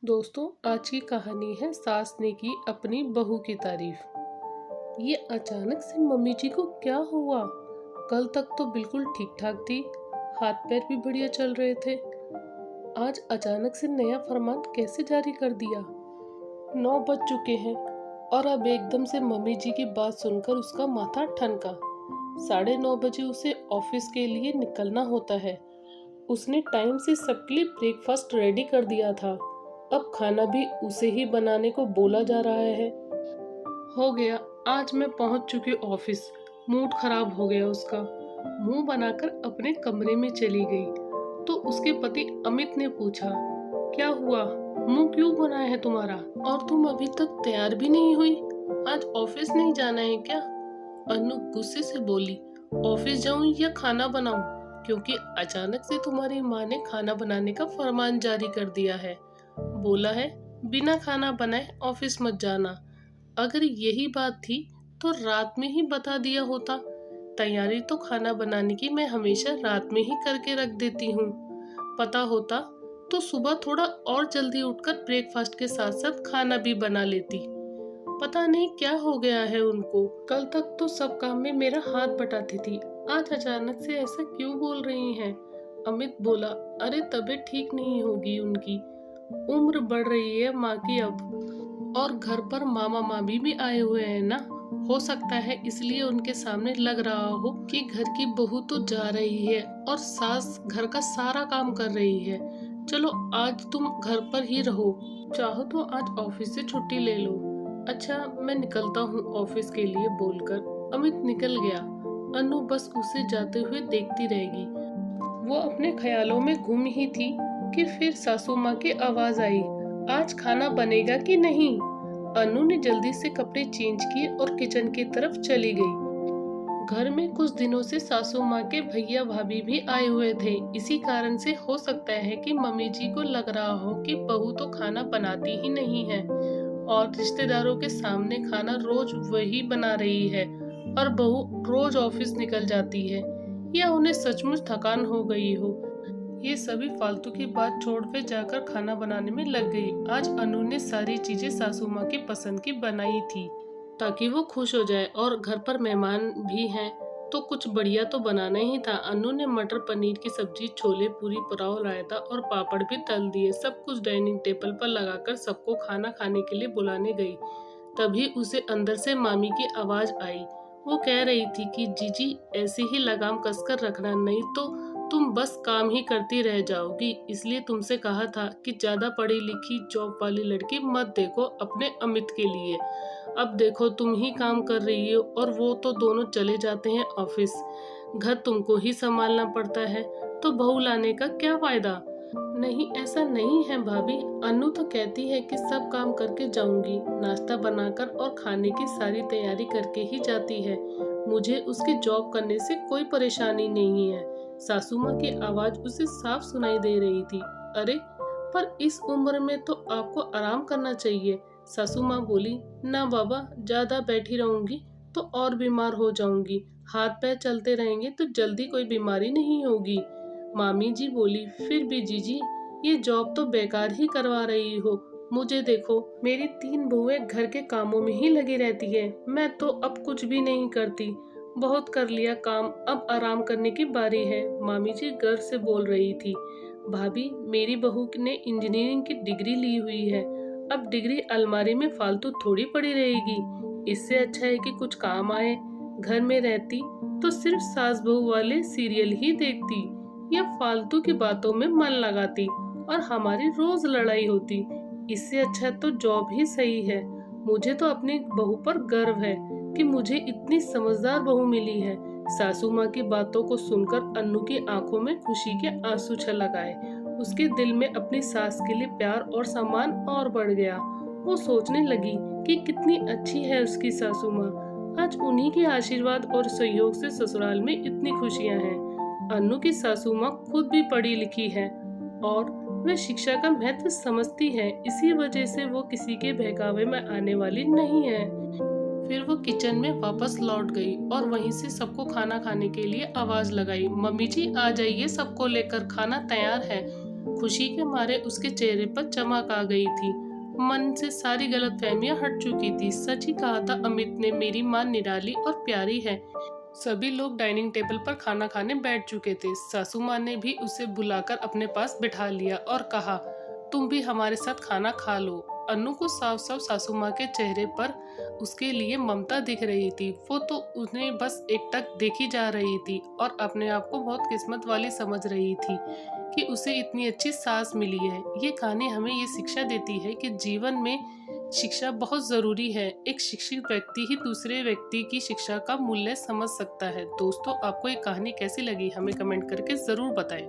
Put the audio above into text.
दोस्तों, आज की कहानी है सास ने की अपनी बहू की तारीफ। ये अचानक से मम्मी जी को क्या हुआ? कल तक तो बिल्कुल ठीक ठाक थी, हाथ पैर भी बढ़िया चल रहे थे। आज अचानक से नया फरमान कैसे जारी कर दिया? 9 बज चुके हैं और अब एकदम से मम्मी जी की बात सुनकर उसका माथा ठनका। 9:30 बजे उसे ऑफिस के लिए निकलना होता है। उसने टाइम से सबके लिए ब्रेकफास्ट रेडी कर दिया था। अब खाना भी उसे ही बनाने को बोला जा रहा है। हो गया, आज मैं पहुंच चुकी ऑफिस। मूड खराब हो गया उसका। मुंह बनाकर अपने कमरे में चली गई तो उसके पति अमित ने पूछा, क्या हुआ? मुंह क्यों बना है तुम्हारा? और तुम अभी तक तैयार भी नहीं हुई? आज ऑफिस नहीं जाना है क्या? अनु गुस्से से बोली, ऑफिस जाऊं या खाना बनाऊं? क्योंकि अचानक से तुम्हारी माँ ने खाना बनाने का फरमान जारी कर दिया है। बोला है बिना खाना बनाए ऑफिस मत जाना। अगर यही बात थी तो रात में ही बता दिया होता। तैयारी तो खाना बनाने की मैं हमेशा रात में ही करके रख देती हूँ। पता होता तो सुबह थोड़ा और जल्दी उठकर ब्रेकफास्ट के साथ साथ खाना भी बना लेती। पता नहीं क्या हो गया है उनको। कल तक तो सब काम में मेरा हाथ बटाती थी, आज अचानक से ऐसा क्यों बोल रही हैं? अमित बोला, अरे तबीयत ठीक नहीं होगी उनकी, उम्र बढ़ रही है माँ की अब, और घर पर मामा मामी भी आए हुए हैं ना। हो सकता है इसलिए उनके सामने लग रहा हो कि घर की बहू तो जा रही है और सास घर का सारा काम कर रही है। चलो आज तुम घर पर ही रहो, चाहो तो आज ऑफिस से छुट्टी ले लो। अच्छा मैं निकलता हूँ ऑफिस के लिए, बोलकर अमित निकल गया। अनु बस उसे जाते हुए देखती रहेगी। वो अपने ख्यालों में गुम ही थी कि फिर सासू माँ की आवाज आई, आज खाना बनेगा कि नहीं? अनु ने जल्दी से कपड़े चेंज किए और किचन की तरफ चली गई। घर में कुछ दिनों से सासू माँ के भैया भाभी भी आए हुए थे। इसी कारण से हो सकता है कि मम्मी जी को लग रहा हो कि बहू तो खाना बनाती ही नहीं है और रिश्तेदारों के सामने खाना रोज वही बना रही है और बहू रोज ऑफिस निकल जाती है, या उन्हें सचमुच थकान हो गई हो। ये सभी फालतू की बात छोड़ वे जाकर खाना बनाने में लग गई। आज अनु ने सारी चीजें सासू माँ की पसंद की बनाई थी ताकि वो खुश हो जाए, और घर पर मेहमान भी हैं तो कुछ बढ़िया तो बनाना ही था। अनु ने मटर पनीर की सब्जी, छोले, पूरी, पुलाव, रायता और पापड़ भी तल दिए। सब कुछ डाइनिंग टेबल पर लगाकर सबको खाना खाने के लिए बुलाने गई। तभी उसे अंदर से मामी की आवाज आई। वो कह रही थी कि जीजी ऐसे ही लगाम कसकर रखना, नहीं तो तुम बस काम ही करती रह जाओगी। इसलिए तुमसे कहा था कि ज्यादा पढ़ी लिखी जॉब वाली लड़की मत देखो अपने अमित के लिए। अब देखो तुम ही काम कर रही हो और वो तो दोनों चले जाते हैं ऑफिस। घर तुमको ही संभालना पड़ता है, तो बहू लाने का क्या फायदा? नहीं ऐसा नहीं है भाभी, अनु तो कहती है कि सब काम करके जाऊंगी, नाश्ता बनाकर और खाने की सारी तैयारी करके ही जाती है। मुझे उसकी जॉब करने से कोई परेशानी नहीं है। सासू माँ की आवाज उसे साफ सुनाई दे रही थी। अरे पर इस उम्र में तो आपको आराम करना चाहिए। सासू माँ बोली, ना बाबा, ज्यादा बैठी रहूंगी तो और बीमार हो जाऊंगी। हाथ पैर चलते रहेंगे तो जल्दी कोई बीमारी नहीं होगी। मामी जी बोली, फिर भी जीजी ये जॉब तो बेकार ही करवा रही हो। मुझे देखो, मेरी 3 बहुएं घर के कामों में ही लगी रहती है। मैं तो अब कुछ भी नहीं करती, बहुत कर लिया काम, अब आराम करने की बारी है। मामी जी गर्व से बोल रही थी। भाभी, मेरी बहू ने इंजीनियरिंग की डिग्री ली हुई है। अब डिग्री अलमारी में फालतू थोड़ी पड़ी रहेगी। इससे अच्छा है कि कुछ काम आए। घर में रहती तो सिर्फ सास बहू वाले सीरियल ही देखती या फालतू की बातों में मन लगाती और हमारी रोज लड़ाई होती। इससे अच्छा तो जॉब ही सही है। मुझे तो अपनी बहू पर गर्व है कि मुझे इतनी समझदार बहू मिली है। सासू माँ की बातों को सुनकर अन्नू की आंखों में खुशी के आंसू छलक आए। उसके दिल में अपनी सास के लिए प्यार और सम्मान और बढ़ गया। वो सोचने लगी कि कितनी अच्छी है उसकी सासू माँ। आज उन्हीं के आशीर्वाद और सहयोग से ससुराल में इतनी खुशियाँ हैं। अनु की सासू माँ खुद भी पढ़ी लिखी है और वह शिक्षा का महत्व समझती है। इसी वजह से वो किसी के बहकावे में आने वाली नहीं है। फिर वो किचन में वापस लौट गई और वहीं से सबको खाना खाने के लिए आवाज लगाई, मम्मी जी आ जाइए, सबको लेकर खाना तैयार है। खुशी के मारे उसके चेहरे पर चमक आ गई थी। मन से सारी गलतफहमियां हट चुकी थी। सच ही कहा था अमित ने, मेरी माँ निराली और प्यारी है। सभी लोग डाइनिंग टेबल पर खाना खाने बैठ चुके थे। सासू माँ ने भी उसे बुलाकर अपने पास बिठा लिया और कहा, तुम भी हमारे साथ खाना खा लो। अनु को साफ साफ सासू माँ के चेहरे पर उसके लिए ममता दिख रही थी। वो तो उन्हें बस एकटक देखी जा रही थी और अपने आप को बहुत किस्मत वाली समझ रही थी कि उसे इतनी अच्छी सास मिली है। ये कहानी हमें ये शिक्षा देती है कि जीवन में शिक्षा बहुत ज़रूरी है। एक शिक्षित व्यक्ति ही दूसरे व्यक्ति की शिक्षा का मूल्य समझ सकता है। दोस्तों, आपको ये कहानी कैसी लगी हमें कमेंट करके ज़रूर बताएं।